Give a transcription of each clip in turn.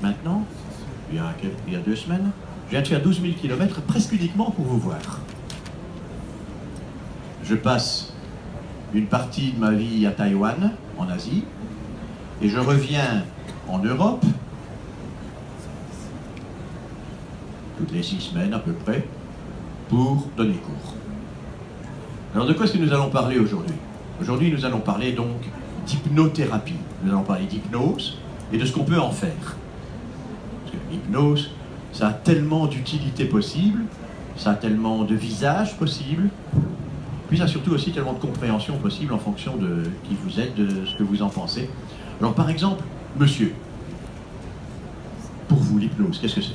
maintenant, il y a 2 semaines, je viens de faire 12 000 km presque uniquement pour vous voir. Je passe une partie de ma vie à Taïwan, en Asie, et je reviens en Europe, toutes les 6 semaines à peu près, pour donner cours. Alors de quoi est-ce que nous allons parler aujourd'hui? Aujourd'hui, nous allons parler donc d'hypnothérapie. Nous allons parler d'hypnose et de ce qu'on peut en faire. Parce que l'hypnose, ça a tellement d'utilités possibles, ça a tellement de visages possibles, puis ça a surtout aussi tellement de compréhension possible en fonction de qui vous êtes, de ce que vous en pensez. Alors par exemple, monsieur, pour vous, l'hypnose, qu'est-ce que c'est?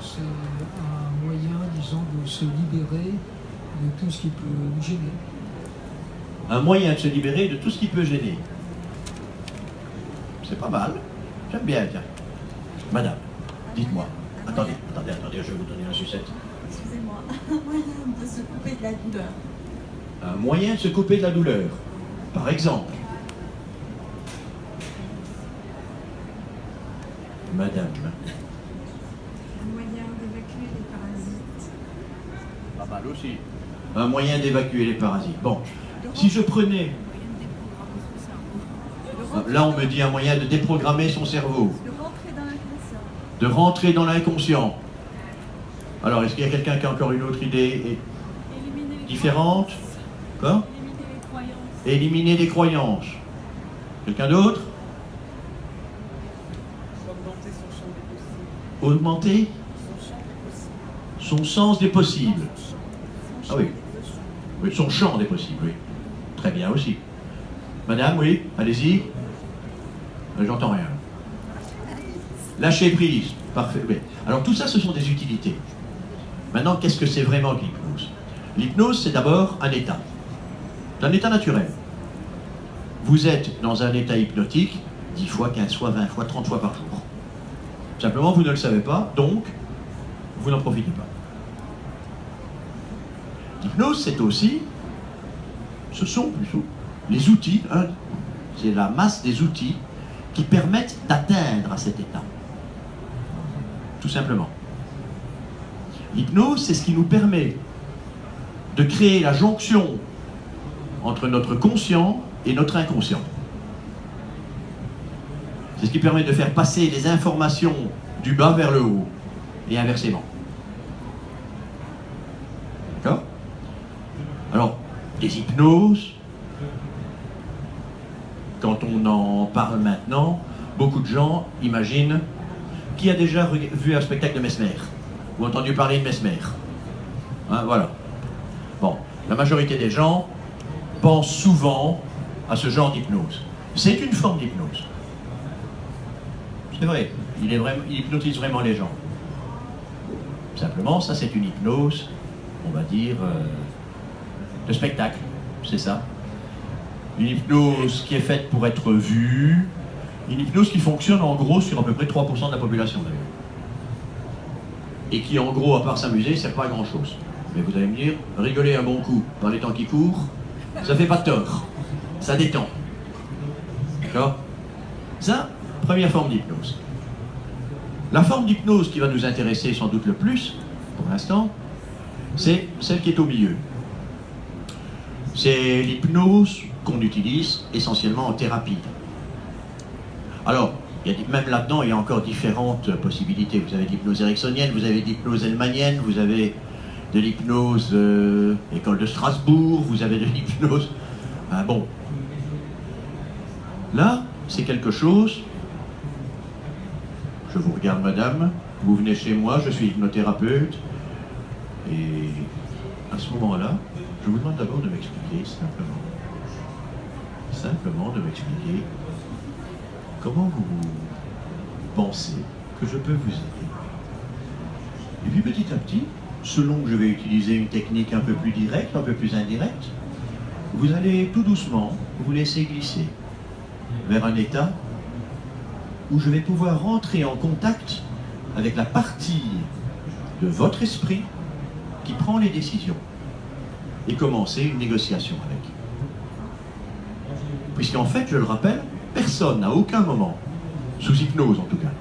C'est un moyen, disons, de se libérer de tout ce qui peut nous gêner. Un moyen de se libérer de tout ce qui peut gêner. C'est pas mal. J'aime bien, tiens. Madame, dites-moi. Attendez, je vais vous donner un sucette. Excusez-moi, un moyen de se couper de la douleur. Un moyen de se couper de la douleur. Par exemple. Madame. Un moyen d'évacuer les parasites. Pas mal aussi. Un moyen d'évacuer les parasites. Bon, si je prenais... Là, on me dit un moyen de déprogrammer son cerveau. De rentrer dans l'inconscient. De rentrer dans l'inconscient. Alors, est-ce qu'il y a quelqu'un qui a encore une autre idée différente? Quoi? Éliminer les croyances. Éliminer les croyances. Quelqu'un d'autre? Augmenter son champ des possibles. Augmenter son sens des possibles. Ah oui. Oui, son champ des possibles, oui. Très bien aussi. Madame, oui, allez-y. J'entends rien. Lâcher prise. Parfait. Oui. Alors tout ça, ce sont des utilités. Maintenant, qu'est-ce que c'est vraiment que l'hypnose? L'hypnose, c'est d'abord un état. C'est un état naturel. Vous êtes dans un état hypnotique 10 fois, 15 fois, 20 fois, 30 fois par jour. Simplement, vous ne le savez pas, donc, vous n'en profitez pas. L'hypnose, c'est aussi, ce sont plutôt les outils, hein, c'est la masse des outils qui permettent d'atteindre à cet état. Tout simplement. L'hypnose, c'est ce qui nous permet de créer la jonction entre notre conscient et notre inconscient. C'est ce qui permet de faire passer les informations du bas vers le haut et inversement. D'accord? Alors, les hypnoses, quand on en parle maintenant, beaucoup de gens imaginent qui a déjà vu un spectacle de Mesmer ou entendu parler de Mesmer. Hein, voilà. Bon, la majorité des gens pensent souvent à ce genre d'hypnose. C'est une forme d'hypnose. C'est vrai, il hypnotise vraiment les gens. Simplement, ça c'est une hypnose, on va dire, de spectacle, c'est ça. Une hypnose qui est faite pour être vue, une hypnose qui fonctionne en gros sur à peu près 3% de la population d'ailleurs. Et qui en gros, à part s'amuser, ne sert pas à grand chose. Mais vous allez me dire, rigoler un bon coup dans les temps qui courent, ça fait pas de tort, ça détend. D'accord? Ça, première forme d'hypnose. La forme d'hypnose qui va nous intéresser sans doute le plus, pour l'instant, c'est celle qui est au milieu. C'est l'hypnose qu'on utilise essentiellement en thérapie. Alors, même là-dedans, il y a encore différentes possibilités. Vous avez de l'hypnose ericksonienne, vous avez de l'hypnose hellmanienne, vous avez de l'hypnose école de Strasbourg, vous avez de l'hypnose... Ah bon. Là, c'est quelque chose... Je vous regarde, madame, vous venez chez moi, je suis hypnothérapeute, et à ce moment-là, je vous demande d'abord de m'expliquer simplement de m'expliquer comment vous pensez que je peux vous aider. Et puis petit à petit, selon que je vais utiliser une technique un peu plus directe, un peu plus indirecte, vous allez tout doucement vous laisser glisser vers un état où je vais pouvoir rentrer en contact avec la partie de votre esprit qui prend les décisions et commencer une négociation avec. Puisqu'en fait, je le rappelle, personne à aucun moment sous hypnose en tout cas,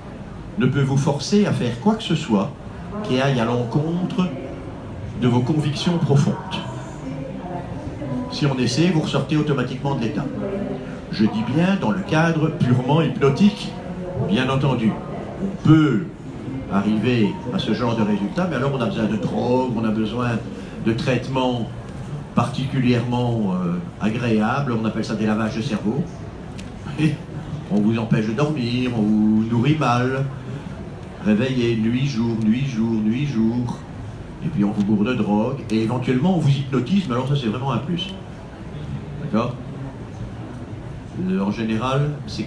ne peut vous forcer à faire quoi que ce soit qui aille à l'encontre de vos convictions profondes. Si on essaie, vous ressortez automatiquement de l'état. Je dis bien dans le cadre purement hypnotique, bien entendu. On peut arriver à ce genre de résultat, mais alors on a besoin de drogue, on a besoin de traitements particulièrement agréables, on appelle ça des lavages de cerveau. Et on vous empêche de dormir, on vous nourrit mal, réveillez nuit, jour, nuit, jour, nuit, jour, et puis on vous bourre de drogue, et éventuellement on vous hypnotise, mais alors ça c'est vraiment un plus. D'accord ? En général, c'est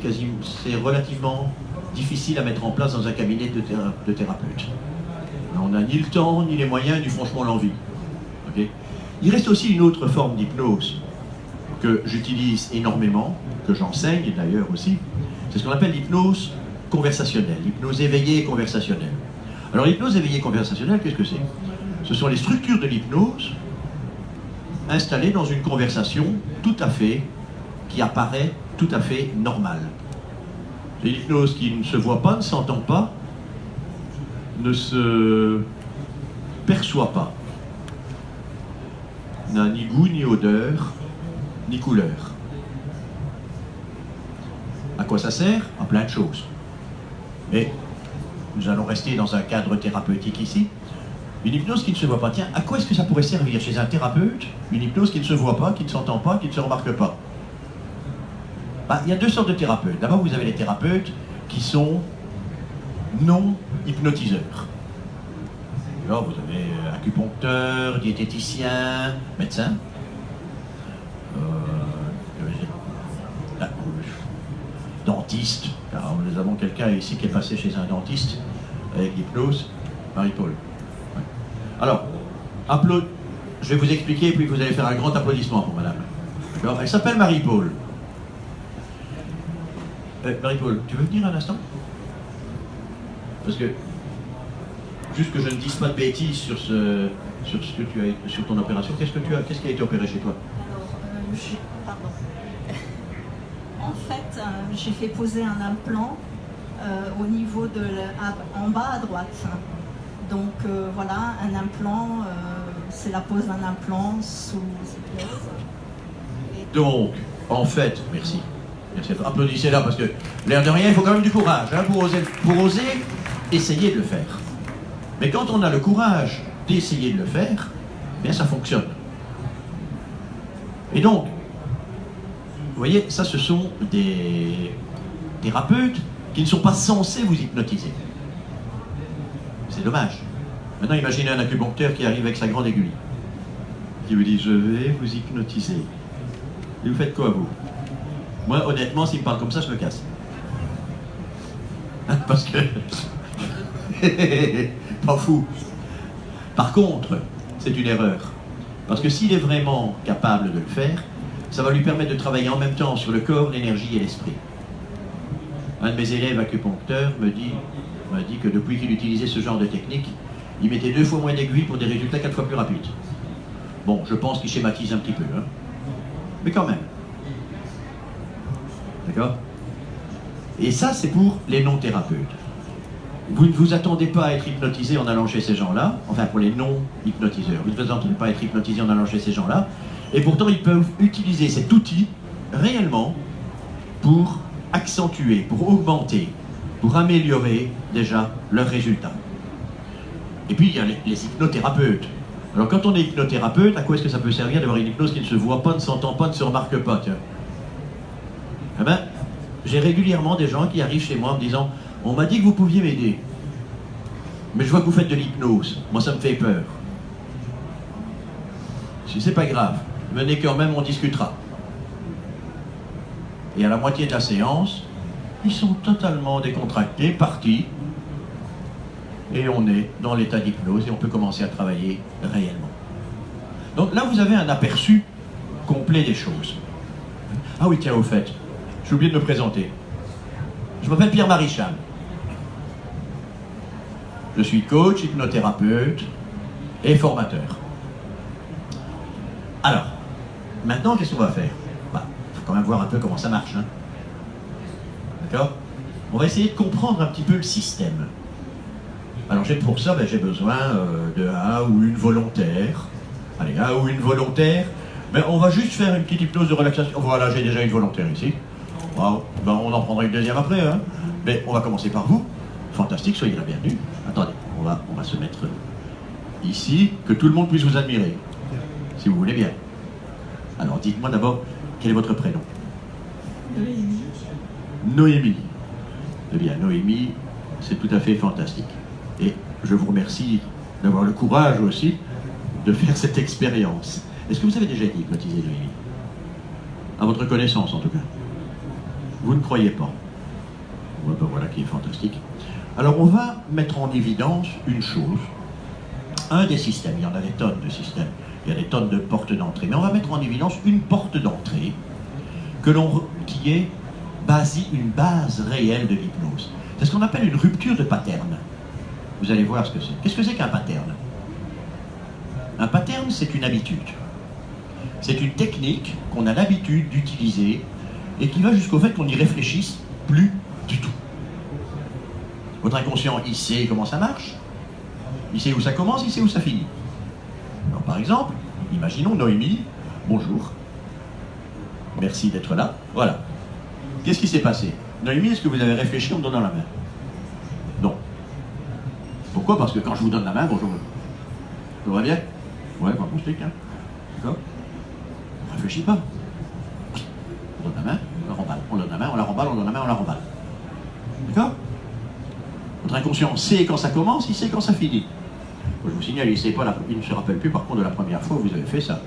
relativement difficile à mettre en place dans un cabinet de thérapeute. On n'a ni le temps, ni les moyens, ni franchement l'envie. Okay ? Il reste aussi une autre forme d'hypnose que j'utilise énormément, que j'enseigne d'ailleurs aussi, c'est ce qu'on appelle l'hypnose conversationnelle, l'hypnose éveillée conversationnelle. Alors l'hypnose éveillée conversationnelle, qu'est-ce que c'est ? Ce sont les structures de l'hypnose installées dans une conversation qui apparaît tout à fait normale. C'est l'hypnose qui ne se voit pas, ne s'entend pas, ne se perçoit pas, n'a ni goût, ni odeur, ni couleur. À quoi ça sert ? À plein de choses. Mais nous allons rester dans un cadre thérapeutique ici. Une hypnose qui ne se voit pas. Tiens, à quoi est-ce que ça pourrait servir chez un thérapeute ? Une hypnose qui ne se voit pas, qui ne s'entend pas, qui ne se remarque pas. Il y a deux sortes de thérapeutes. D'abord, vous avez les thérapeutes qui sont non hypnotiseurs. Alors, vous avez acupuncteur, diététicien, médecin. Dentiste. Alors, nous avons quelqu'un ici qui est passé chez un dentiste avec l'hypnose, Marie-Paul. Ouais. Alors, je vais vous expliquer, puis vous allez faire un grand applaudissement pour madame. Alors, elle s'appelle Marie-Paul. Marie-Paul, tu veux venir un instant ? Parce que, juste que je ne dise pas de bêtises sur ce que tu as, sur ton opération, qu'est-ce qui a été opéré chez toi ? Pardon. En fait, j'ai fait poser un implant au niveau en bas à droite. Donc voilà, un implant, c'est la pose d'un implant sous hypnose. Donc, en fait, merci. Applaudissez là parce que l'air de rien, il faut quand même du courage hein, pour oser essayer de le faire. Mais quand on a le courage d'essayer de le faire, bien ça fonctionne. Et donc, vous voyez, ça ce sont des thérapeutes qui ne sont pas censés vous hypnotiser. C'est dommage. Maintenant imaginez un acupuncteur qui arrive avec sa grande aiguille, qui vous dit je vais vous hypnotiser. Et vous faites quoi vous ? Moi, honnêtement, s'il me parle comme ça, je me casse. Parce que... pas fou. Par contre, c'est une erreur. Parce que s'il est vraiment capable de le faire, ça va lui permettre de travailler en même temps sur le corps, l'énergie et l'esprit. Un de mes élèves acupuncteurs m'a dit que depuis qu'il utilisait ce genre de technique, il mettait 2 fois moins d'aiguilles pour des résultats 4 fois plus rapides. Bon, je pense qu'il schématise un petit peu, hein. Mais quand même. D'accord ? Et ça, c'est pour les non-thérapeutes. Vous ne vous attendez pas à être hypnotisé en allant chez ces gens-là, enfin pour les non-hypnotiseurs, vous ne vous attendez pas à être hypnotisé en allant chez ces gens-là, et pourtant ils peuvent utiliser cet outil réellement pour accentuer, pour augmenter, pour améliorer déjà leurs résultats. Et puis il y a les hypnothérapeutes. Alors quand on est hypnothérapeute, à quoi est-ce que ça peut servir d'avoir une hypnose qui ne se voit pas, ne s'entend pas, ne se remarque pas, tiens ? Eh ben, j'ai régulièrement des gens qui arrivent chez moi en me disant « On m'a dit que vous pouviez m'aider, mais je vois que vous faites de l'hypnose, moi ça me fait peur. » Si c'est pas grave, venez quand même, on discutera. Et à la moitié de la séance, ils sont totalement décontractés, partis, et on est dans l'état d'hypnose et on peut commencer à travailler réellement. Donc là, vous avez un aperçu complet des choses. Ah oui, tiens, au fait, j'ai oublié de me présenter. Je m'appelle Pierre Marichal. Je suis coach, hypnothérapeute et formateur. Alors, maintenant, qu'est-ce qu'on va faire ? Il faut quand même voir un peu comment ça marche. Hein. D'accord ? On va essayer de comprendre un petit peu le système. Alors pour ça, j'ai besoin de un ou une volontaire. Allez, un ou une volontaire. Mais on va juste faire une petite hypnose de relaxation. Voilà, j'ai déjà une volontaire ici. Wow. Ben, on en prendra une deuxième après. Hein. Mais on va commencer par vous. Fantastique, soyez la bienvenue. Attendez, on va se mettre ici, que tout le monde puisse vous admirer. Si vous voulez bien. Alors dites-moi d'abord, quel est votre prénom? Noémie. Noémie. Eh bien, Noémie, c'est tout à fait fantastique. Et je vous remercie d'avoir le courage aussi de faire cette expérience. Est-ce que vous avez déjà été hypnotisé, Noémie? À votre connaissance, en tout cas. Vous ne croyez pas? Ouais, ben voilà qui est fantastique. Alors, on va mettre en évidence une chose. Un des systèmes, il y en a des tonnes de systèmes, il y a des tonnes de portes d'entrée, mais on va mettre en évidence une porte d'entrée qui est une base réelle de l'hypnose. C'est ce qu'on appelle une rupture de pattern. Vous allez voir ce que c'est. Qu'est-ce que c'est qu'un pattern? Un pattern, c'est une habitude. C'est une technique qu'on a l'habitude d'utiliser et qui va jusqu'au fait qu'on n'y réfléchisse plus du tout. Votre inconscient, il sait comment ça marche, il sait où ça commence, il sait où ça finit. Alors, par exemple, imaginons Noémie, bonjour, merci d'être là, voilà. Qu'est-ce qui s'est passé? Noémie, est-ce que vous avez réfléchi en me donnant la main? Non. Pourquoi? Parce que quand je vous donne la main, bonjour, ça va bien? Ouais, pas mon stick, hein. D'accord? On ne réfléchit pas. On donne la main, on la remballe. On donne la main, on la remballe, on donne la main, on la remballe. D'accord? Votre inconscient sait quand ça commence, il sait quand ça finit. Je vous signale, il ne se rappelle plus par contre de la première fois où vous avez fait ça.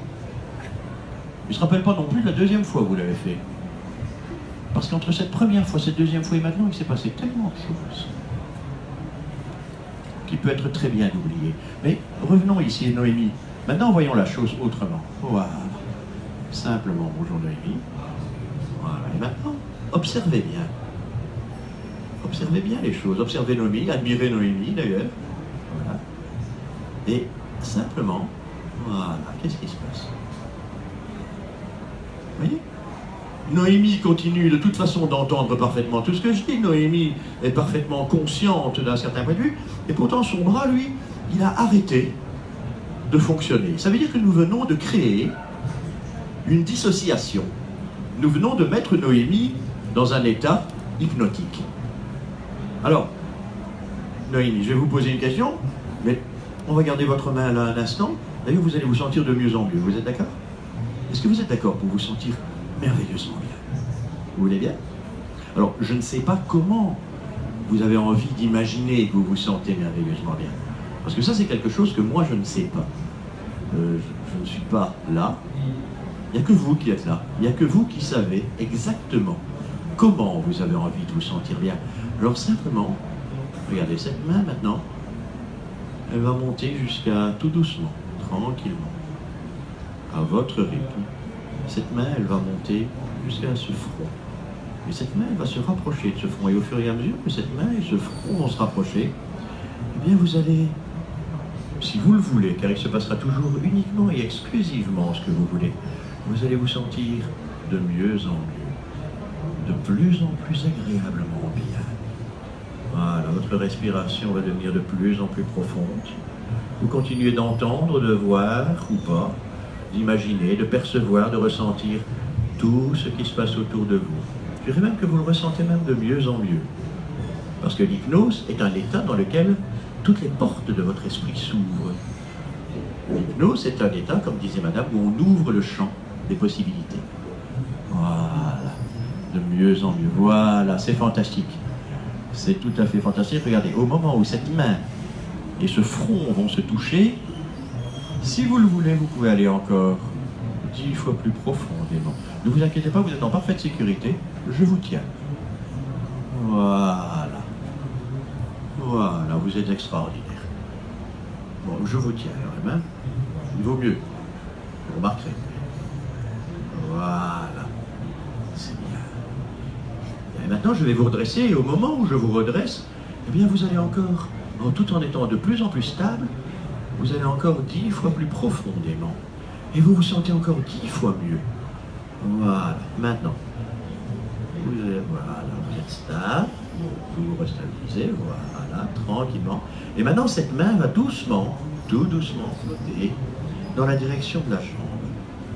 Il ne se rappelle pas non plus de la deuxième fois où vous l'avez fait. Parce qu'entre cette première fois, cette deuxième fois et maintenant, il s'est passé tellement de choses qui peut être très bien oublié. Mais revenons ici, Noémie. Maintenant, voyons la chose autrement. Voilà. Simplement, bonjour Noémie. Voilà. Et maintenant, observez bien. Observez bien les choses. Observez Noémie, admirez Noémie d'ailleurs. Voilà. Et simplement, voilà, qu'est-ce qui se passe? Vous voyez? Noémie continue de toute façon d'entendre parfaitement tout ce que je dis. Noémie est parfaitement consciente d'un certain point de vue. Et pourtant, son bras, lui, il a arrêté de fonctionner. Ça veut dire que nous venons de créer une dissociation. Nous venons de mettre Noémie dans un état hypnotique. Alors, Noémie, je vais vous poser une question, mais on va garder votre main là un instant. D'ailleurs, vous allez vous sentir de mieux en mieux. Vous êtes d'accord? Est-ce que vous êtes d'accord pour vous sentir merveilleusement bien? Vous voulez bien? Alors, je ne sais pas comment vous avez envie d'imaginer que vous vous sentez merveilleusement bien. Parce que ça, c'est quelque chose que moi, je ne sais pas. Je ne suis pas là. Il n'y a que vous qui êtes là. Il n'y a que vous qui savez exactement comment vous avez envie de vous sentir bien. Alors simplement, regardez cette main maintenant. Elle va monter jusqu'à tout doucement, tranquillement, à votre rythme. Cette main, elle va monter jusqu'à ce front. Et cette main, elle va se rapprocher de ce front. Et au fur et à mesure que cette main et ce front vont se rapprocher, eh bien vous allez, si vous le voulez, car il se passera toujours uniquement et exclusivement ce que vous voulez, vous allez vous sentir de mieux en mieux, de plus en plus agréablement bien. Voilà, votre respiration va devenir de plus en plus profonde. Vous continuez d'entendre, de voir ou pas, d'imaginer, de percevoir, de ressentir tout ce qui se passe autour de vous. Je dirais même que vous le ressentez même de mieux en mieux. Parce que l'hypnose est un état dans lequel toutes les portes de votre esprit s'ouvrent. L'hypnose est un état, comme disait madame, où on ouvre le champ des possibilités. Voilà, de mieux en mieux. Voilà, c'est fantastique. C'est tout à fait fantastique. Regardez, au moment où cette main et ce front vont se toucher, si vous le voulez, vous pouvez aller encore 10 fois plus profondément. Ne vous inquiétez pas, vous êtes en parfaite sécurité. Je vous tiens. Voilà. Voilà, vous êtes extraordinaire. Bon, je vous tiens quand même. Il vaut mieux. Vous remarquerez. Voilà. C'est bien. Et maintenant, je vais vous redresser. Et au moment où je vous redresse, eh bien, vous allez encore, tout en étant de plus en plus stable, vous allez encore 10 fois plus profondément. Et vous vous sentez encore 10 fois mieux. Voilà. Maintenant, vous êtes stable. Vous vous restabilisez, voilà, tranquillement. Et maintenant, cette main va doucement, tout doucement flotter dans la direction de la jambe.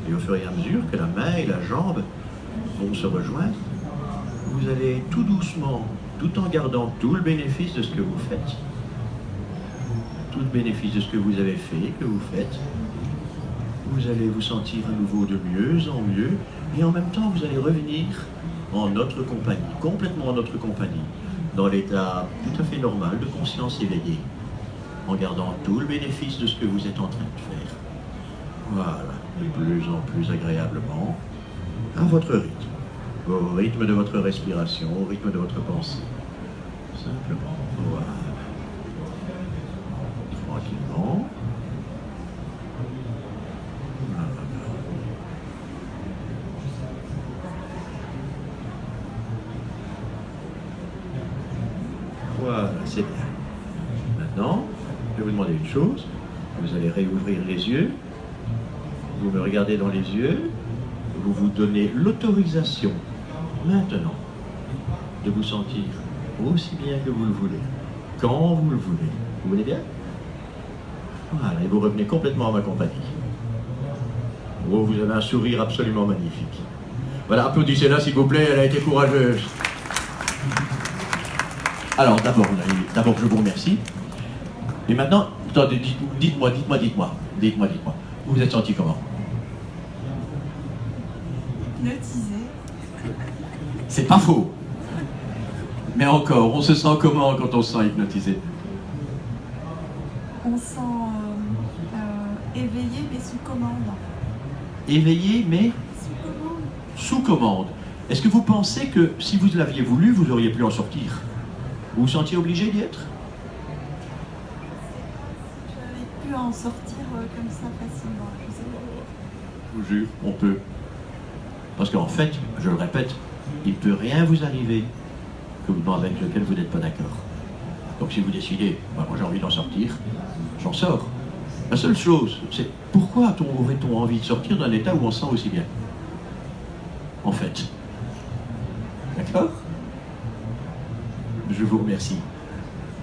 Et au fur et à mesure que la main et la jambe vont se rejoindre, vous allez tout doucement, tout en gardant tout le bénéfice de ce que vous faites, tout le bénéfice de ce que vous avez fait, que vous faites, vous allez vous sentir à nouveau de mieux en mieux, et en même temps, vous allez revenir en notre compagnie, complètement en notre compagnie, dans l'état tout à fait normal de conscience éveillée, en gardant tout le bénéfice de ce que vous êtes en train de faire. Voilà, de plus en plus agréablement, à votre rythme, au rythme de votre respiration, au rythme de votre pensée. Simplement, voilà. Tranquillement. Voilà, c'est bien. Maintenant, je vais vous demander une chose. Vous allez réouvrir les yeux. Vous me regardez dans les yeux. Vous vous donnez l'autorisation, maintenant, de vous sentir aussi bien que vous le voulez, quand vous le voulez. Vous voulez bien? Voilà, et vous revenez complètement à ma compagnie. Oh, vous avez un sourire absolument magnifique. Voilà, applaudissez-la s'il vous plaît, elle a été courageuse. Alors, d'abord, je vous remercie. Et maintenant, attendez, dites-moi. Vous vous êtes senti comment? Hypnotisé. C'est pas faux. Mais encore, on se sent comment quand on se sent hypnotisé? On sent éveillé mais sous commande. Éveillé mais Sous commande. sous commande. Est-ce que vous pensez que si vous l'aviez voulu, vous auriez pu en sortir? Vous vous sentiez obligé d'y être? J'avais pu en sortir comme ça facilement. Je sais pas. Je vous jure, on peut. Parce qu'en fait, je le répète, il ne peut rien vous arriver avec lequel vous n'êtes pas d'accord. Donc si vous décidez, moi j'ai envie d'en sortir, j'en sors. La seule chose, c'est pourquoi aurait-on envie de sortir d'un état où on se sent aussi bien? En fait. D'accord? Je vous remercie.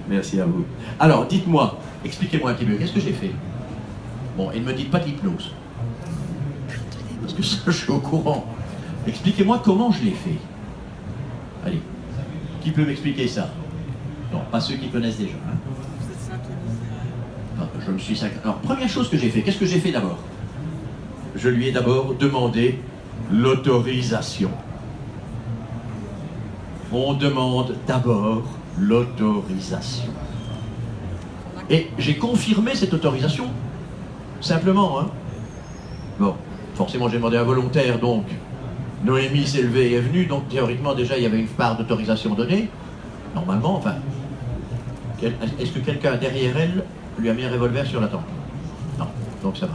Merci à vous. Alors, dites-moi, expliquez-moi un petit peu, qu'est-ce que j'ai fait? Bon, et ne me dites pas d'hypnose. Parce que ça, je suis au courant. Expliquez-moi comment je l'ai fait. Allez, qui peut m'expliquer ça? Non, pas ceux qui connaissent déjà. Hein. Non, je me suis synchronisé. Alors, première chose que j'ai fait, qu'est-ce que j'ai fait d'abord? Je lui ai d'abord demandé l'autorisation. On demande d'abord l'autorisation. Et j'ai confirmé cette autorisation. Simplement, hein. Bon, forcément j'ai demandé un volontaire, donc Noémie s'est levée et est venue, donc théoriquement déjà il y avait une part d'autorisation donnée. Normalement, enfin. Est-ce que quelqu'un derrière elle lui a mis un revolver sur la tempe? Non, donc ça va.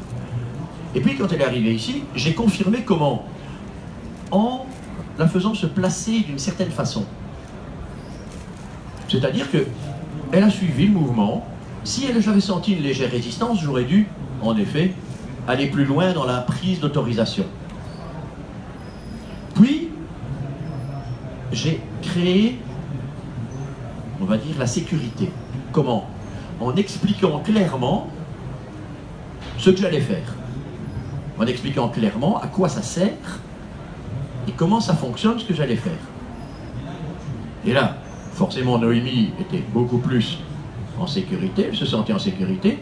Et puis quand elle est arrivée ici, j'ai confirmé comment? En la faisant se placer d'une certaine façon. C'est-à-dire que elle a suivi le mouvement. Si j'avais senti une légère résistance, j'aurais dû, en effet, aller plus loin dans la prise d'autorisation. Puis, j'ai créé, on va dire, la sécurité. Comment? En expliquant clairement ce que j'allais faire. En expliquant clairement à quoi ça sert et comment ça fonctionne, ce que j'allais faire. Et là, forcément, Noémie était beaucoup plus en sécurité, elle se sentait en sécurité.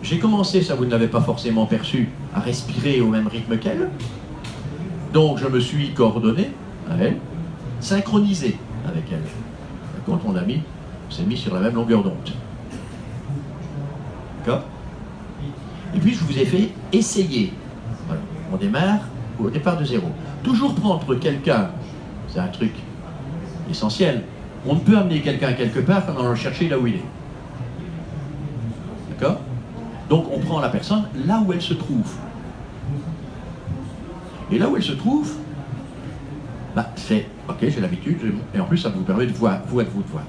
J'ai commencé, ça vous ne l'avez pas forcément perçu, à respirer au même rythme qu'elle. Donc je me suis coordonné à elle, synchronisé avec elle. Et quand on s'est mis sur la même longueur d'onde. D'accord? Et puis je vous ai fait essayer. Voilà. On démarre au départ de zéro. Toujours prendre quelqu'un, c'est un truc essentiel. On ne peut amener quelqu'un quelque part quand on va le chercher là où il est. D'accord? Donc on prend la personne là où elle se trouve. Et là où elle se trouve, bah, c'est, ok, j'ai l'habitude, et en plus ça vous permet de voir, vous de voir.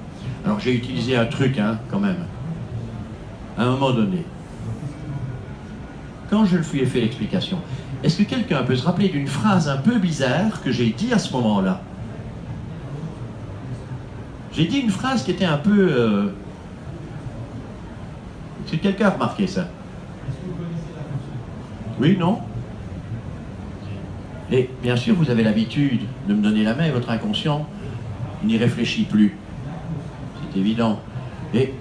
Alors j'ai utilisé un truc, hein, quand même. À un moment donné, quand je lui ai fait l'explication, est-ce que quelqu'un peut se rappeler d'une phrase un peu bizarre que j'ai dit à ce moment-là? J'ai dit une phrase qui était un peu... Est-ce que quelqu'un a remarqué ça? Oui, non? Et bien sûr, vous avez l'habitude de me donner la main et votre inconscient n'y réfléchit plus. C'est évident. Mais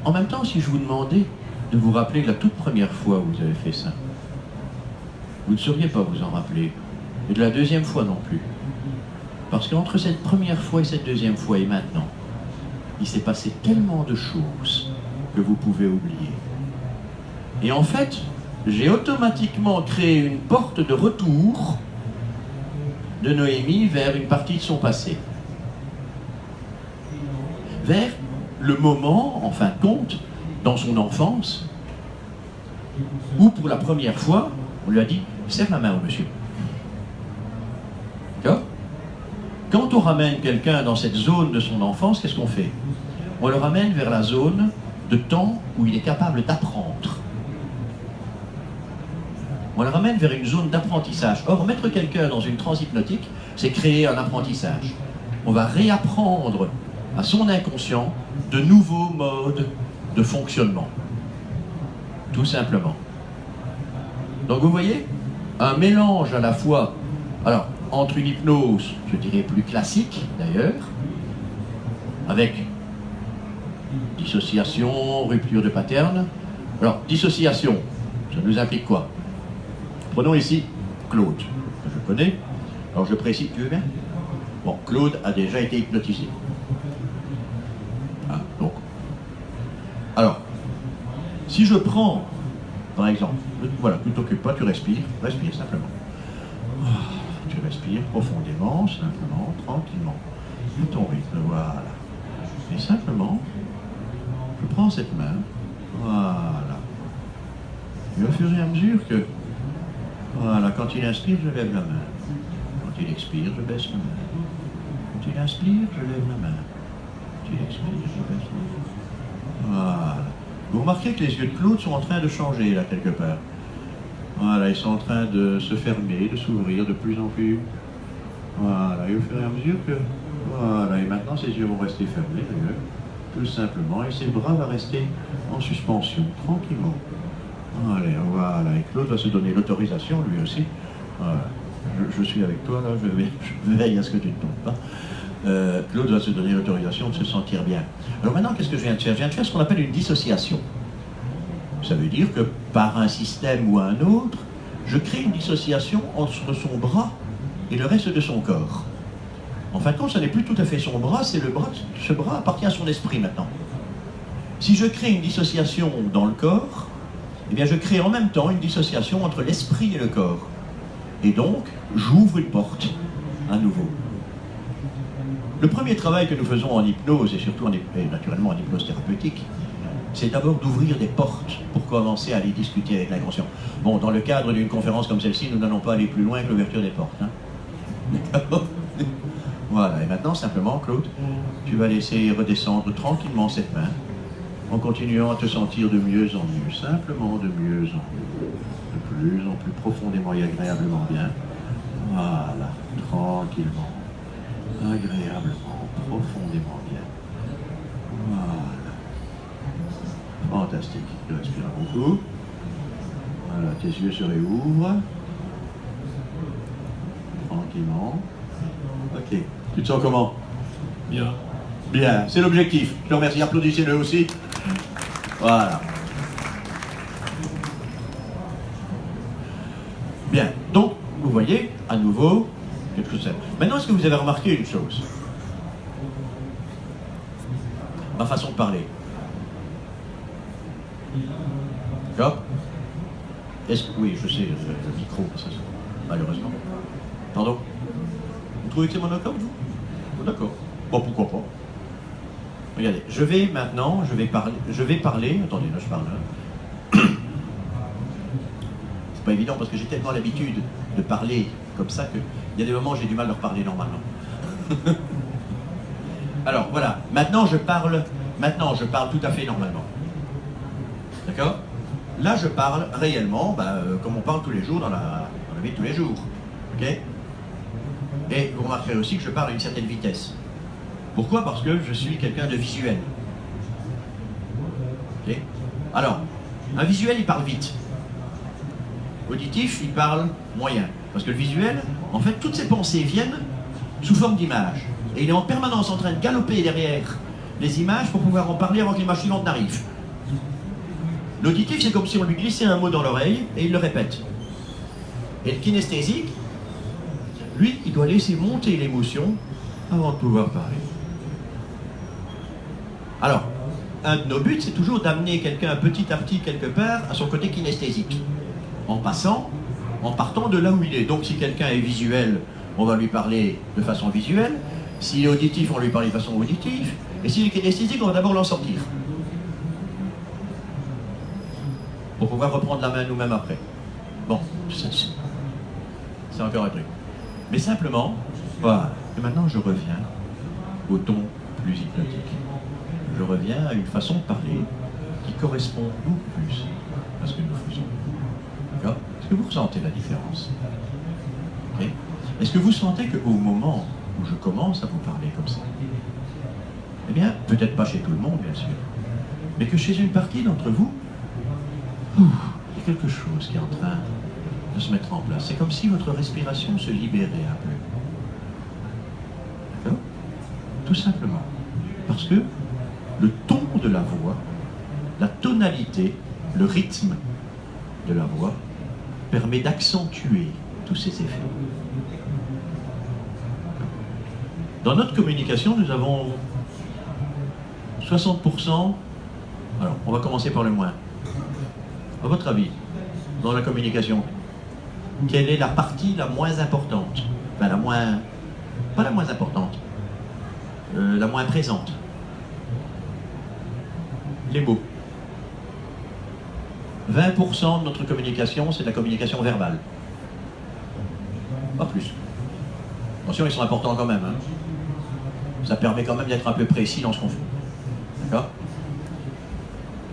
en même temps, si je vous demandais de vous rappeler la toute première fois où vous avez fait ça, vous ne sauriez pas vous en rappeler. Et de la deuxième fois non plus. Parce qu'entre cette première fois et cette deuxième fois et maintenant, il s'est passé tellement de choses que vous pouvez oublier. Et en fait, j'ai automatiquement créé une porte de retour de Noémie vers une partie de son passé. Vers le moment, en fin de compte, dans son enfance, où pour la première fois, on lui a dit « serre la main au monsieur ». D'accord ? Quand on ramène quelqu'un dans cette zone de son enfance, qu'est-ce qu'on fait? On le ramène vers la zone de temps où il est capable d'apprendre. On le ramène vers une zone d'apprentissage. Or, mettre quelqu'un dans une transe hypnotique, c'est créer un apprentissage. On va réapprendre à son inconscient de nouveaux modes de fonctionnement. Tout simplement. Donc vous voyez, un mélange à la fois, alors, entre une hypnose, je dirais plus classique d'ailleurs, avec dissociation, rupture de pattern. Alors, dissociation, ça nous implique quoi? Prenons ici Claude, que je connais. Alors je précise, tu veux bien? Bon, Claude a déjà été hypnotisé. Ah, donc. Alors, si je prends, par exemple, voilà, tu ne t'occupes pas, tu respires simplement. Tu respires profondément, simplement, tranquillement, à ton rythme, voilà. Et simplement, je prends cette main, voilà. Et au fur et à mesure que, voilà, quand il inspire, je lève la main. Quand il expire, je baisse la main. Quand il inspire, je lève la main. Quand il expire, je baisse la main. Voilà. Vous remarquez que les yeux de Claude sont en train de changer, là, quelque part. Voilà, ils sont en train de se fermer, de s'ouvrir de plus en plus. Voilà, et au fur et à mesure que... Voilà, et maintenant ses yeux vont rester fermés, d'ailleurs, tout simplement, et ses bras vont rester en suspension, tranquillement. Allez, voilà, et Claude va se donner l'autorisation, lui aussi. Voilà. Je suis avec toi, là, je veille à ce que tu ne tombes pas. Claude va se donner l'autorisation de se sentir bien. Alors maintenant, qu'est-ce que je viens de faire? Je viens de faire ce qu'on appelle une dissociation. Ça veut dire que par un système ou un autre, je crée une dissociation entre son bras et le reste de son corps. En fin de compte, ce n'est plus tout à fait son bras, c'est le bras, ce bras appartient à son esprit maintenant. Si je crée une dissociation dans le corps, eh bien je crée en même temps une dissociation entre l'esprit et le corps. Et donc, j'ouvre une porte à nouveau. Le premier travail que nous faisons en hypnose, et surtout naturellement en hypnose thérapeutique, c'est d'abord d'ouvrir des portes pour commencer à aller discuter avec l'inconscient. Bon, dans le cadre d'une conférence comme celle-ci, nous n'allons pas aller plus loin que l'ouverture des portes. Hein. D'accord ? Voilà, et maintenant, simplement, Claude, tu vas laisser redescendre tranquillement cette main, en continuant à te sentir de mieux en mieux, simplement de mieux en mieux, de plus en plus profondément et agréablement bien. Voilà, tranquillement, agréablement, profondément bien. Voilà. Fantastique. Tu respires un bon coup. Voilà, tes yeux se réouvrent. Tranquillement. Ok. Tu te sens comment? Bien. Bien, c'est l'objectif. Je te remercie. Applaudissez-le aussi. Voilà. Bien. Donc, vous voyez, à nouveau, quelque chose. Maintenant, est-ce que vous avez remarqué une chose? Ma façon de parler. D'accord? Est-ce que... Oui, je sais, le micro, ça, malheureusement. Pardon? Vous trouvez que c'est monocorde, vous? Oh, d'accord. Bon, pourquoi pas? Regardez, je vais parler, attendez, là je parle. C'est pas évident parce que j'ai tellement l'habitude de parler comme ça qu'il y a des moments où j'ai du mal à leur parler normalement. Alors voilà, maintenant je parle tout à fait normalement. D'accord? Là je parle réellement, comme on parle tous les jours dans la vie de tous les jours. Ok? Et vous remarquerez aussi que je parle à une certaine vitesse. Pourquoi? Parce que je suis quelqu'un de visuel. Okay. Alors, un visuel, il parle vite. Auditif, il parle moyen. Parce que le visuel, en fait, toutes ses pensées viennent sous forme d'images. Et il est en permanence en train de galoper derrière les images pour pouvoir en parler avant que l'image suivante n'arrive. L'auditif, c'est comme si on lui glissait un mot dans l'oreille et il le répète. Et le kinesthésique, lui, il doit laisser monter l'émotion avant de pouvoir parler. Alors, un de nos buts, c'est toujours d'amener quelqu'un petit à petit quelque part à son côté kinesthésique. En partant de là où il est. Donc si quelqu'un est visuel, on va lui parler de façon visuelle. S'il est auditif, on va lui parler de façon auditive. Et s'il est kinesthésique, on va d'abord l'en sortir. Pour pouvoir reprendre la main nous-mêmes après. Bon, c'est encore un truc. Mais simplement, voilà. Et maintenant je reviens au ton plus hypnotique. Je reviens à une façon de parler qui correspond beaucoup plus à ce que nous faisons. D'accord? Est-ce que vous ressentez la différence? Okay. Est-ce que vous sentez qu'au moment où je commence à vous parler comme ça, eh bien, peut-être pas chez tout le monde, bien sûr, mais que chez une partie d'entre vous, il y a quelque chose qui est en train de se mettre en place. C'est comme si votre respiration se libérait un peu. D'accord? Tout simplement. Parce que le ton de la voix, la tonalité, le rythme de la voix permet d'accentuer tous ces effets. Dans notre communication, nous avons 60%. Alors, on va commencer par le moins. À votre avis, dans la communication, quelle est la partie la moins importante? Enfin, pas la moins importante, la moins présente. Les mots. 20% de notre communication, c'est de la communication verbale. Pas plus. Attention, ils sont importants quand même. Hein. Ça permet quand même d'être un peu précis dans ce qu'on fait. D'accord?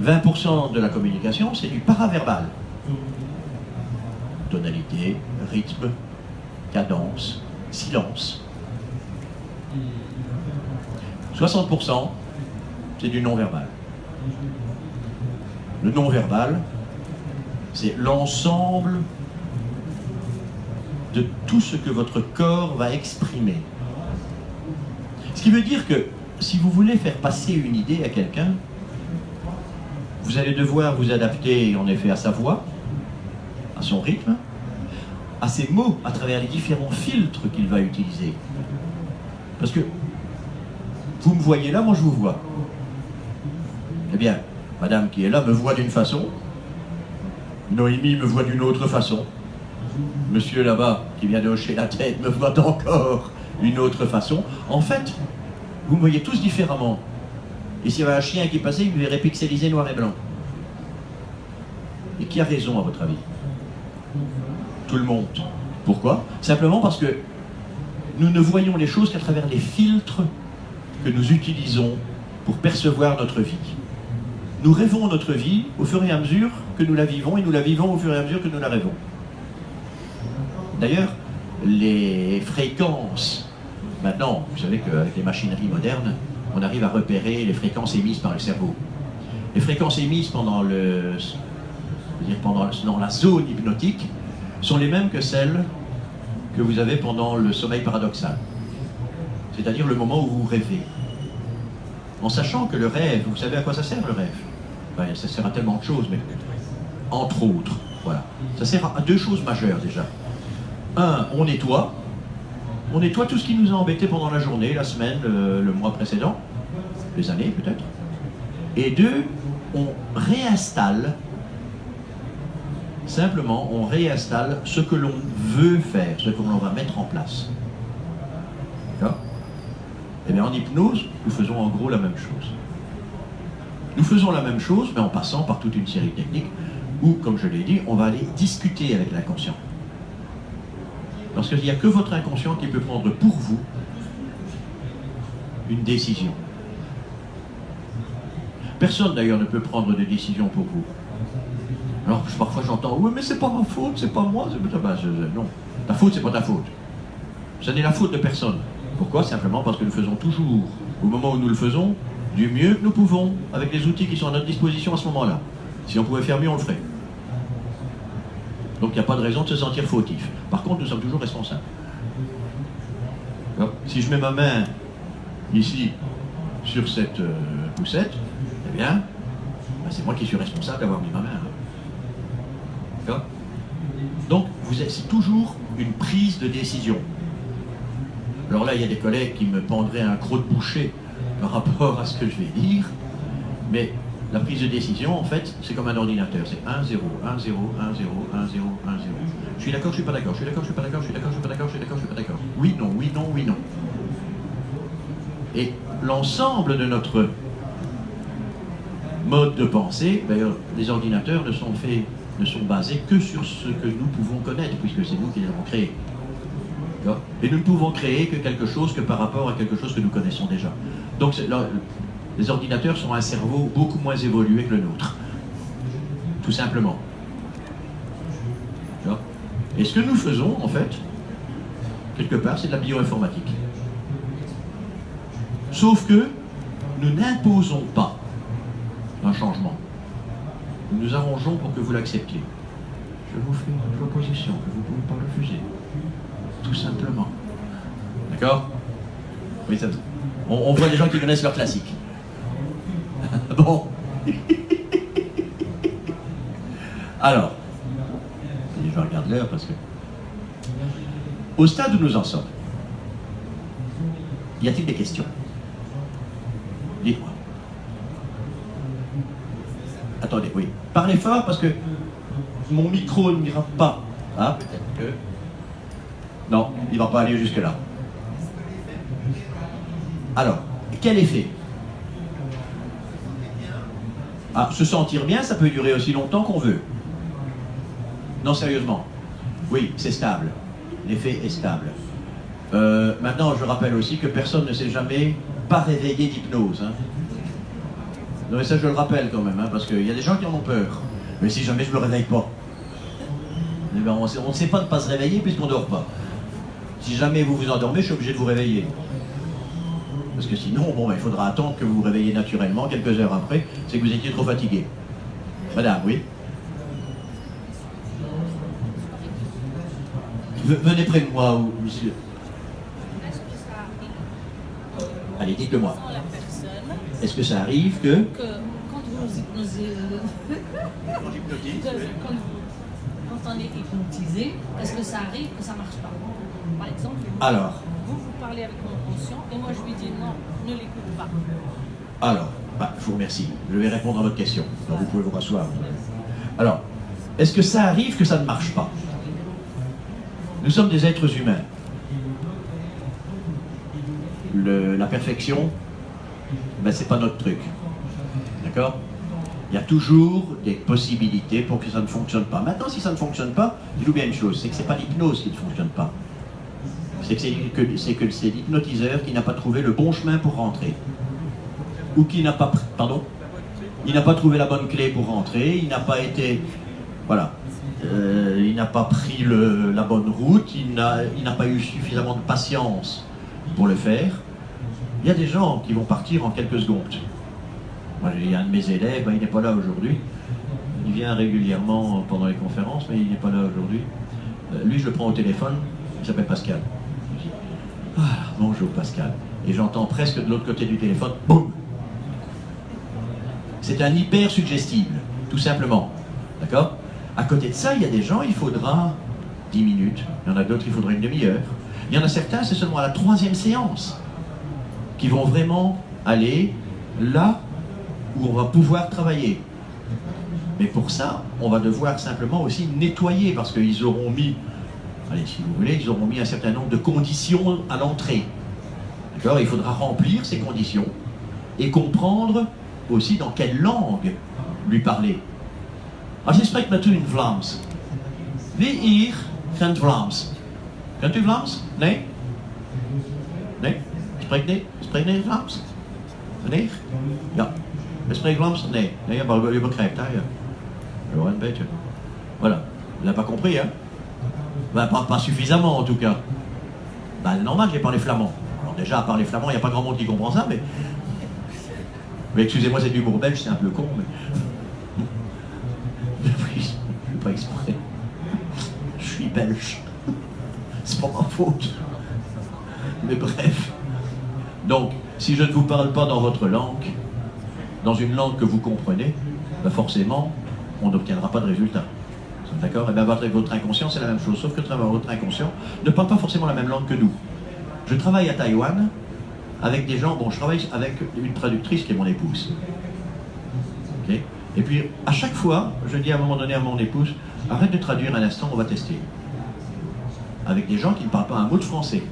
20% de la communication, c'est du paraverbal. Tonalité, rythme, cadence, silence. 60%, c'est du non-verbal. Le non-verbal, c'est l'ensemble de tout ce que votre corps va exprimer. Ce qui veut dire que si vous voulez faire passer une idée à quelqu'un, vous allez devoir vous adapter en effet à sa voix, à son rythme, à ses mots, à travers les différents filtres qu'il va utiliser. Parce que vous me voyez là, moi je vous vois. Eh bien, madame qui est là me voit d'une façon, Noémie me voit d'une autre façon, monsieur là-bas qui vient de hocher la tête me voit encore d'une autre façon. En fait, vous me voyez tous différemment. Et s'il y avait un chien qui passait, il me verrait pixelisé noir et blanc. Et qui a raison à votre avis? Tout le monde. Pourquoi? Simplement parce que nous ne voyons les choses qu'à travers les filtres que nous utilisons pour percevoir notre vie. Nous rêvons notre vie au fur et à mesure que nous la vivons, et nous la vivons au fur et à mesure que nous la rêvons. D'ailleurs, les fréquences, maintenant, vous savez qu'avec les machineries modernes, on arrive à repérer les fréquences émises par le cerveau. Les fréquences émises dans la zone hypnotique sont les mêmes que celles que vous avez pendant le sommeil paradoxal. C'est-à-dire le moment où vous rêvez. En sachant que le rêve, vous savez à quoi ça sert le rêve? Ben, ça sert à tellement de choses, mais entre autres, voilà. Ça sert à deux choses majeures déjà. Un, on nettoie tout ce qui nous a embêté pendant la journée, la semaine, le mois précédent, les années peut-être. Et deux, on réinstalle, simplement on réinstalle ce que l'on veut faire, ce que l'on va mettre en place. D'accord? Eh bien en hypnose, nous faisons en gros la même chose. Nous faisons la même chose, mais en passant par toute une série de techniques où, comme je l'ai dit, on va aller discuter avec l'inconscient. Parce qu'il n'y a que votre inconscient qui peut prendre pour vous une décision. Personne d'ailleurs ne peut prendre de décision pour vous. Alors parfois j'entends, oui mais c'est pas ma faute, c'est pas moi, non, ta faute c'est pas ta faute. Ce n'est la faute de personne. Pourquoi? Simplement parce que nous faisons toujours au moment où nous le faisons, du mieux que nous pouvons, avec les outils qui sont à notre disposition à ce moment-là. Si on pouvait faire mieux, on le ferait. Donc il n'y a pas de raison de se sentir fautif. Par contre, nous sommes toujours responsables. Alors, si je mets ma main ici sur cette poussette, eh bien, c'est moi qui suis responsable d'avoir mis ma main. D'accord ? Donc, c'est toujours une prise de décision. Alors là, il y a des collègues qui me pendraient un croc de boucher par rapport à ce que je vais dire, mais la prise de décision, en fait, c'est comme un ordinateur. C'est 1, 0, 1, 0, 1, 0, 1, 0, 1, 0. Je suis d'accord, je suis pas d'accord, je suis d'accord, je suis pas d'accord, je suis d'accord, je suis pas d'accord, je suis d'accord, je suis pas d'accord. Oui, non, oui, non, oui, non. Et l'ensemble de notre mode de pensée, d'ailleurs, les ordinateurs ne sont basés que sur ce que nous pouvons connaître, puisque c'est nous qui les avons créés. Et nous ne pouvons créer que quelque chose que par rapport à quelque chose que nous connaissons déjà. Donc les ordinateurs sont un cerveau beaucoup moins évolué que le nôtre. Tout simplement. Et ce que nous faisons, en fait, quelque part, c'est de la bioinformatique. Sauf que nous n'imposons pas un changement. Nous nous arrangeons pour que vous l'acceptiez. Je vous fais une proposition que vous ne pouvez pas refuser. Tout simplement. D'accord ? Oui, on voit des gens qui connaissent leur classique. Bon. Alors, je regarde l'heure parce que... Au stade où nous en sommes, y a-t-il des questions ? Dites-moi. Attendez, oui. Parlez fort parce que mon micro ne m'ira pas. Ah, peut-être que... Non, il ne va pas aller jusque-là. Alors, quel effet ? Ah, se sentir bien, ça peut durer aussi longtemps qu'on veut. Non, sérieusement. Oui, c'est stable. L'effet est stable. Maintenant, je rappelle aussi que personne ne s'est jamais pas réveillé d'hypnose. Hein. Non, mais ça, je le rappelle quand même, hein, parce qu'il y a des gens qui en ont peur. Mais si jamais je ne me réveille pas, eh bien, on ne sait pas de ne pas se réveiller puisqu'on ne dort pas. Si jamais vous vous endormez, je suis obligé de vous réveiller. Parce que sinon, bon, il faudra attendre que vous vous réveillez naturellement, quelques heures après, c'est que vous étiez trop fatigué. Madame, oui. Venez près de moi, monsieur. Est-ce que ça arrive? Allez, dites-le-moi. Sans la personne. Est-ce que ça arrive que... Quand vous hypnosez... Quand on est hypnotisé, est-ce que ça arrive que ça ne marche pas? Par exemple, Alors. vous parlez avec mon conscient et moi je lui dis non, ne l'écoute pas. Alors, je vous remercie. Je vais répondre à votre question. Alors, vous pouvez vous rasseoir. Alors, est-ce que ça arrive que ça ne marche pas? Nous sommes des êtres humains. La perfection, c'est pas notre truc. D'accord? Il y a toujours des possibilités pour que ça ne fonctionne pas. Maintenant, si ça ne fonctionne pas, dis-nous bien une chose, c'est que c'est pas l'hypnose qui ne fonctionne pas. C'est que c'est l'hypnotiseur qui n'a pas trouvé le bon chemin pour rentrer. Ou qui n'a pas... Pardon? Il n'a pas trouvé la bonne clé pour rentrer, il n'a pas été... Voilà. Il n'a pas pris la bonne route, il n'a pas eu suffisamment de patience pour le faire. Il y a des gens qui vont partir en quelques secondes. Moi, j'ai un de mes élèves, il n'est pas là aujourd'hui. Il vient régulièrement pendant les conférences, mais il n'est pas là aujourd'hui. Lui, je le prends au téléphone, il s'appelle Pascal. Je dis, bonjour Pascal. Et j'entends presque de l'autre côté du téléphone, boum. C'est un hyper suggestible, tout simplement. D'accord? À côté de ça, il y a des gens, il faudra 10 minutes. Il y en a d'autres, il faudra une demi-heure. Il y en a certains, c'est seulement à la 3e séance qui vont vraiment aller là où on va pouvoir travailler. Mais pour ça, on va devoir simplement aussi nettoyer, parce qu'ils auront mis, allez, si vous voulez, ils auront mis un certain nombre de conditions à l'entrée. D'accord? Il faudra remplir ces conditions et comprendre aussi dans quelle langue lui parler. Als je spreekt met u in Vlaams. Wie hier kent Vlaams? Kent u Vlaams? Nee? Nee? Spreekt niet Vlaams? Meneer? Ja. Je spreekt Vlaams? Nee. Nee, maar je begrijpt, hè? Ja, een beetje. Voilà. Vous n'avez pas compris, hein? Pas suffisamment, en tout cas. C'est normal, j'ai parlé flamand. Alors, déjà, à part les Flamands, il n'y a pas grand monde qui comprend ça, mais excusez-moi, c'est de l'humour belge, c'est un peu con, mais... Oui, je ne fais pas exprès. Je suis belge. C'est pas ma faute. Mais bref. Donc, si je ne vous parle pas dans votre langue, dans une langue que vous comprenez, ben forcément, on n'obtiendra pas de résultat. D'accord? Et bien votre inconscient, c'est la même chose, sauf que votre inconscient ne parle pas forcément la même langue que nous. Je travaille à Taïwan avec des gens, bon, je travaille avec une traductrice qui est mon épouse. Okay? Et puis, à chaque fois, je dis à un moment donné à mon épouse, arrête de traduire un instant, on va tester. Avec des gens qui ne parlent pas un mot de français.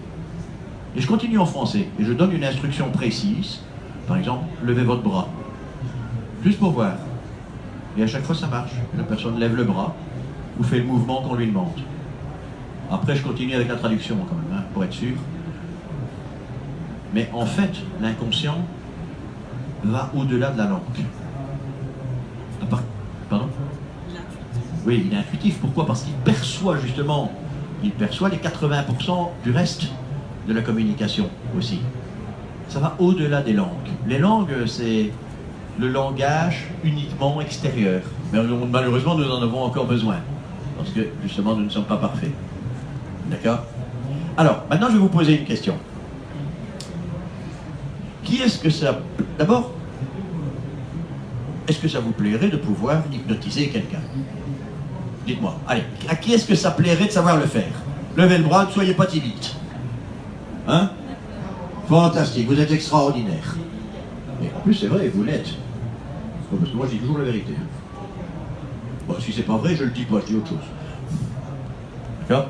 Et je continue en français, et je donne une instruction précise, par exemple, levez votre bras. Juste pour voir. Et à chaque fois, ça marche. La personne lève le bras, ou fait le mouvement qu'on lui demande. Après, je continue avec la traduction, quand même, hein, pour être sûr. Mais en fait, l'inconscient va au-delà de la langue. Pardon? Oui, il est intuitif. Pourquoi? Parce qu'il perçoit justement, il perçoit les 80% du reste de la communication aussi. Ça va au-delà des langues. Les langues, c'est le langage uniquement extérieur. Mais malheureusement, nous en avons encore besoin. Parce que, justement, nous ne sommes pas parfaits. D'accord? Alors, maintenant, je vais vous poser une question. Qui est-ce que ça... D'abord, est-ce que ça vous plairait de pouvoir hypnotiser quelqu'un? Dites-moi. Allez, à qui est-ce que ça plairait de savoir le faire? Levez le bras, ne soyez pas timide. Hein? Fantastique, vous êtes extraordinaire. Et en plus, c'est vrai, vous l'êtes. Parce que moi, je dis toujours la vérité. Bon, si c'est pas vrai, je le dis pas, je dis autre chose. D'accord?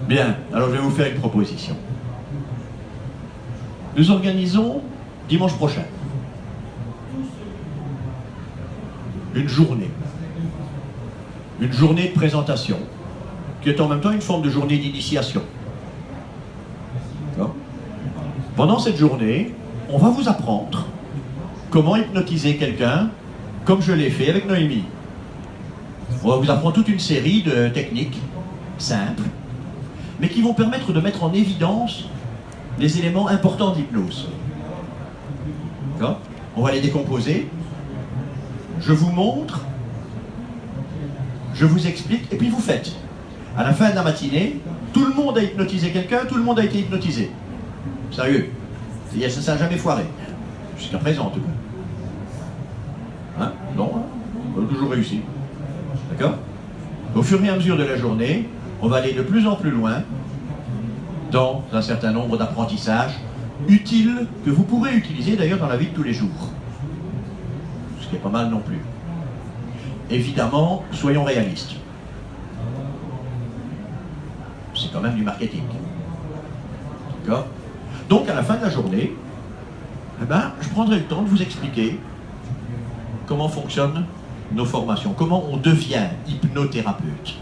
Bien, alors je vais vous faire une proposition. Nous organisons dimanche prochain une journée de présentation, qui est en même temps une forme de journée d'initiation. Pendant cette journée, on va vous apprendre comment hypnotiser quelqu'un, comme je l'ai fait avec Noémie. On va vous apprendre toute une série de techniques simples, mais qui vont permettre de mettre en évidence les éléments importants d'hypnose. On va les décomposer. Je vous montre, je vous explique, et puis vous faites. À la fin de la matinée, tout le monde a hypnotisé quelqu'un, tout le monde a été hypnotisé. Sérieux. Ça n'a jamais foiré. Jusqu'à présent, en tout cas. Hein? Non, on a toujours réussi. D'accord? Au fur et à mesure de la journée, on va aller de plus en plus loin dans un certain nombre d'apprentissages utiles que vous pourrez utiliser d'ailleurs dans la vie de tous les jours. Ce qui est pas mal non plus. Évidemment, soyons réalistes. C'est quand même du marketing. D'accord? Donc, à la fin de la journée, eh ben, je prendrai le temps de vous expliquer comment fonctionnent nos formations, comment on devient hypnothérapeute,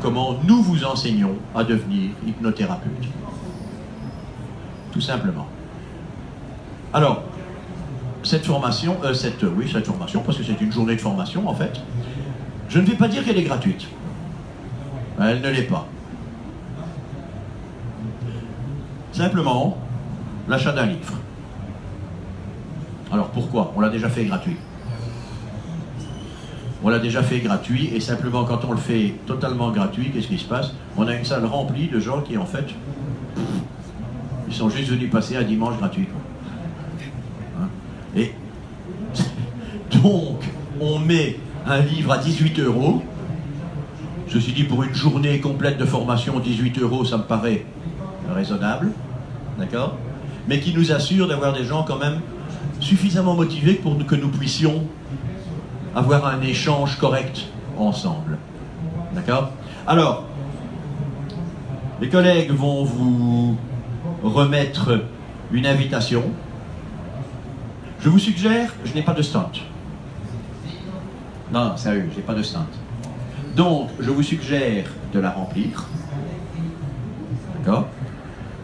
comment nous vous enseignons à devenir hypnothérapeute. Tout simplement. Alors, cette formation, cette formation, parce que c'est une journée de formation en fait, je ne vais pas dire qu'elle est gratuite. Elle ne l'est pas. Simplement, l'achat d'un livre. Alors pourquoi? On l'a déjà fait gratuit. On l'a déjà fait gratuit, et simplement quand on le fait totalement gratuit, qu'est-ce qui se passe? On a une salle remplie de gens qui en fait, ils sont juste venus passer un dimanche gratuit. Hein? Et donc, on met un livre à 18 €. Ceci dit, pour une journée complète de formation, 18 €, ça me paraît raisonnable. D'accord? Mais qui nous assure d'avoir des gens quand même suffisamment motivés pour que nous puissions avoir un échange correct ensemble. D'accord? Alors, les collègues vont vous remettre une invitation. Je vous suggère, je n'ai pas de stand. Non, sérieux, je n'ai pas de stand. Donc, je vous suggère de la remplir. D'accord?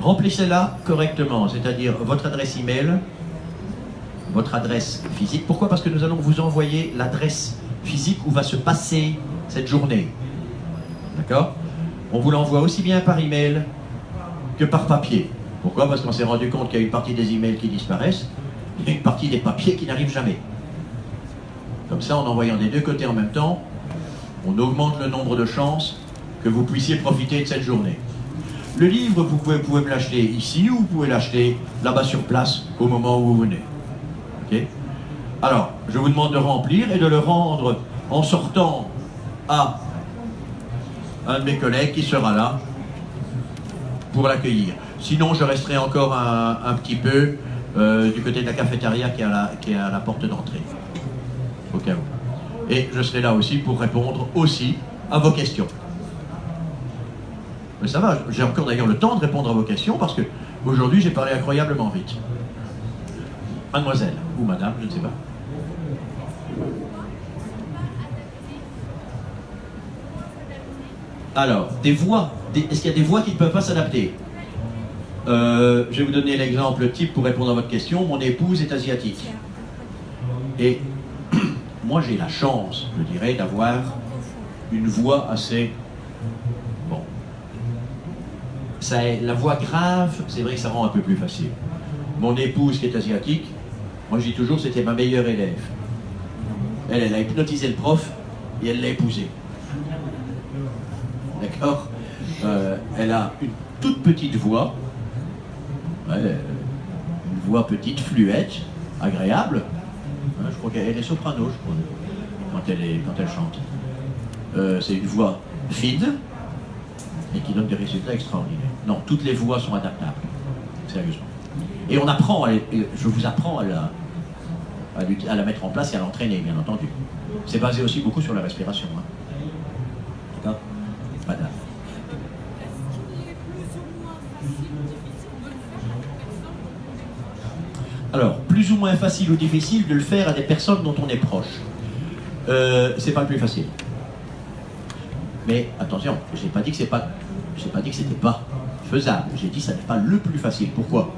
Remplissez-la correctement, c'est-à-dire votre adresse email, votre adresse physique. Pourquoi? Parce que nous allons vous envoyer l'adresse physique où va se passer cette journée. D'accord? On vous l'envoie aussi bien par email que par papier. Pourquoi? Parce qu'on s'est rendu compte qu'il y a une partie des emails qui disparaissent et une partie des papiers qui n'arrivent jamais. Comme ça, en envoyant des deux côtés en même temps, on augmente le nombre de chances que vous puissiez profiter de cette journée. Le livre, vous pouvez me l'acheter ici ou vous pouvez l'acheter là-bas sur place au moment où vous venez. Ok? Alors, je vous demande de remplir et de le rendre en sortant à un de mes collègues qui sera là pour l'accueillir. Sinon, je resterai encore un petit peu du côté de la cafétéria qui est à la porte d'entrée, au cas où. Et je serai là aussi pour répondre aussi à vos questions. Mais ça va, j'ai encore d'ailleurs le temps de répondre à vos questions parce que aujourd'hui j'ai parlé incroyablement vite. Mademoiselle, ou madame, je ne sais pas. Alors, des voix, est-ce qu'il y a des voix qui ne peuvent pas s'adapter? Je vais vous donner l'exemple type pour répondre à votre question. Mon épouse est asiatique. Et moi j'ai la chance, je dirais, d'avoir une voix assez... Bon. La voix grave, c'est vrai que ça rend un peu plus facile. Mon épouse qui est asiatique, moi je dis toujours c'était ma meilleure élève. Elle a hypnotisé le prof et elle l'a épousé. D'accord? Elle a une toute petite voix, une voix petite, fluette, agréable. Je crois qu'elle est soprano, je crois, quand elle chante. C'est une voix fine et qui donne des résultats extraordinaires. Non, toutes les voix sont adaptables, sérieusement. Et on apprend, je vous apprends à la mettre en place et à l'entraîner, bien entendu. C'est basé aussi beaucoup sur la respiration. Hein. D'accord? Madame. Alors, plus ou moins facile ou difficile de le faire à des personnes dont on est proche. C'est pas le plus facile. Mais attention, j'ai pas dit que c'était pas faisable. J'ai dit que ça n'est pas le plus facile. Pourquoi?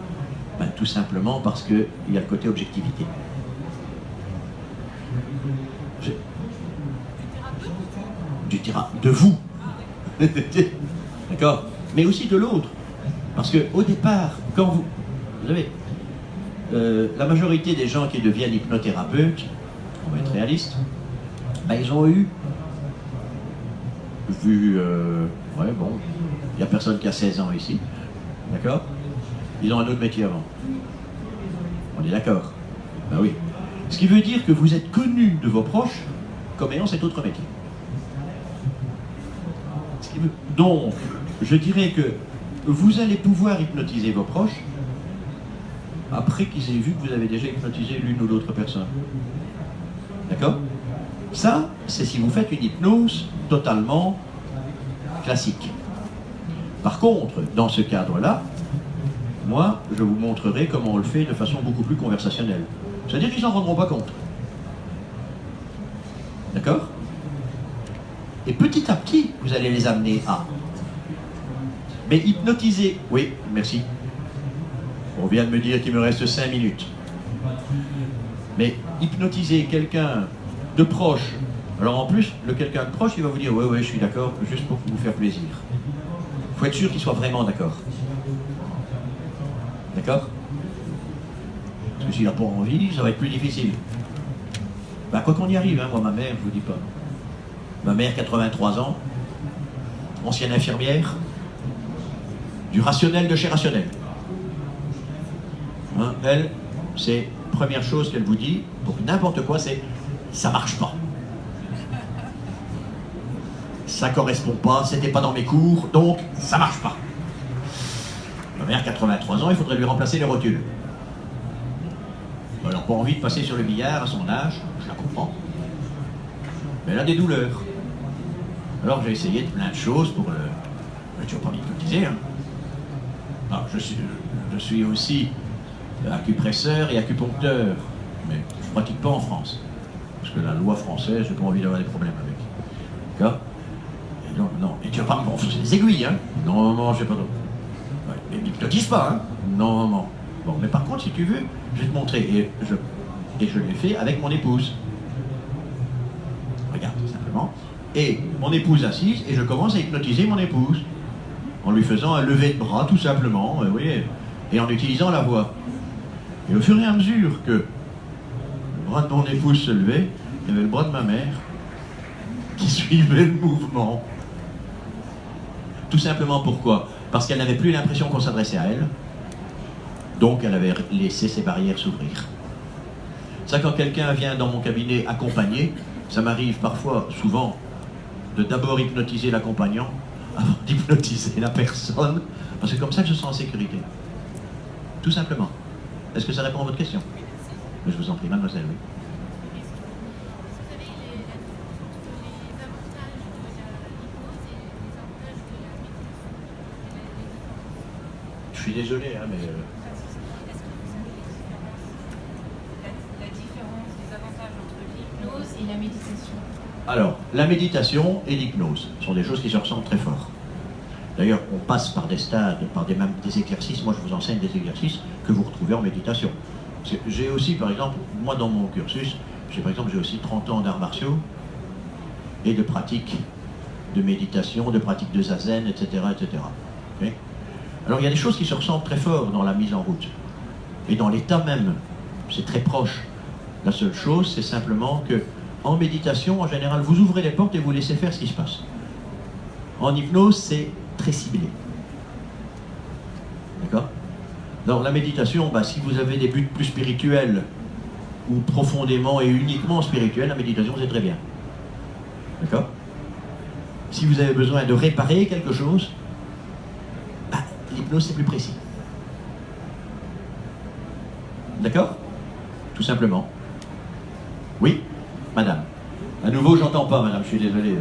Ben, tout simplement parce qu'il y a le côté objectivité. De vous. D'accord? Mais aussi de l'autre. Parce qu'au départ, quand vous savez, la majorité des gens qui deviennent hypnothérapeutes, on va être réaliste, ben, ils ont vu, ouais bon, il n'y a personne qui a 16 ans ici, d'accord? Ils ont un autre métier avant. On est d'accord? Ben oui. Ce qui veut dire que vous êtes connu de vos proches comme ayant cet autre métier. Donc, je dirais que vous allez pouvoir hypnotiser vos proches après qu'ils aient vu que vous avez déjà hypnotisé l'une ou l'autre personne. D'accord? Ça, c'est si vous faites une hypnose totalement classique. Par contre, dans ce cadre-là, moi, je vous montrerai comment on le fait de façon beaucoup plus conversationnelle. C'est-à-dire qu'ils n'en rendront pas compte. D'accord? Et petit à petit, vous allez les amener à... Mais hypnotiser... Oui, merci. On vient de me dire qu'il me reste 5 minutes. Mais hypnotiser quelqu'un de proche... Alors en plus, le quelqu'un de proche, il va vous dire « Ouais, je suis d'accord, juste pour vous faire plaisir. » Il faut être sûr qu'il soit vraiment d'accord. D'accord? Parce que s'il n'a pas envie, ça va être plus difficile. Ben, quoi qu'on y arrive, hein, moi, ma mère, je vous dis pas. Ma mère, 83 ans, ancienne infirmière, du rationnel de chez Rationnel. Hein, elle, c'est première chose qu'elle vous dit, pour n'importe quoi, c'est « ça marche pas ». Ça correspond pas, c'était pas dans mes cours, donc ça marche pas. Ma mère, 83 ans, il faudrait lui remplacer les rotules. Elle n'a pas envie de passer sur le billard à son âge, je la comprends. Mais elle a des douleurs. Alors j'ai essayé de plein de choses pour le... Mais tu vas pas m'hypnotiser, hein. Alors, je suis aussi acupresseur et acupuncteur, mais je ne pratique pas en France. Parce que la loi française, j'ai pas envie d'avoir des problèmes avec. D'accord? Non. Et tu vas pas me gonfler des aiguilles, hein? Non, je sais pas trop. Ouais. Mais m'hypnotise pas, hein? Non. Bon, mais par contre, si tu veux, je vais te montrer. Et je l'ai fait avec mon épouse. Regarde, simplement. Et mon épouse assise, et je commence à hypnotiser mon épouse. En lui faisant un lever de bras, tout simplement. Vous voyez, et en utilisant la voix. Et au fur et à mesure que le bras de mon épouse se levait, il y avait le bras de ma mère qui suivait le mouvement. Tout simplement pourquoi? Parce qu'elle n'avait plus l'impression qu'on s'adressait à elle, donc elle avait laissé ses barrières s'ouvrir. Ça, quand quelqu'un vient dans mon cabinet accompagné, ça m'arrive parfois, souvent, de d'abord hypnotiser l'accompagnant avant d'hypnotiser la personne, parce que comme ça je me sens en sécurité. Tout simplement. Est-ce que ça répond à votre question? Je vous en prie, mademoiselle, oui. Je suis désolé, hein, mais... La différence, les avantages entre l'hypnose et la méditation. Alors, la méditation et l'hypnose sont des choses qui se ressemblent très fort. D'ailleurs, on passe par des stades, par même des exercices. Moi, je vous enseigne des exercices que vous retrouvez en méditation. J'ai aussi, par exemple, moi dans mon cursus, j'ai aussi 30 ans d'arts martiaux et de pratique de méditation, de pratique de zazen, etc. etc. Okay? Alors, il y a des choses qui se ressemblent très fort dans la mise en route. Et dans l'état même, c'est très proche. La seule chose, c'est simplement que en méditation, en général, vous ouvrez les portes et vous laissez faire ce qui se passe. En hypnose, c'est très ciblé. D'accord? Dans la méditation, si vous avez des buts plus spirituels ou profondément et uniquement spirituels, la méditation, c'est très bien. D'accord? Si vous avez besoin de réparer quelque chose, l'hypnose, c'est plus précis. D'accord? Tout simplement. Oui, madame. À nouveau, j'entends pas, madame, je suis désolé.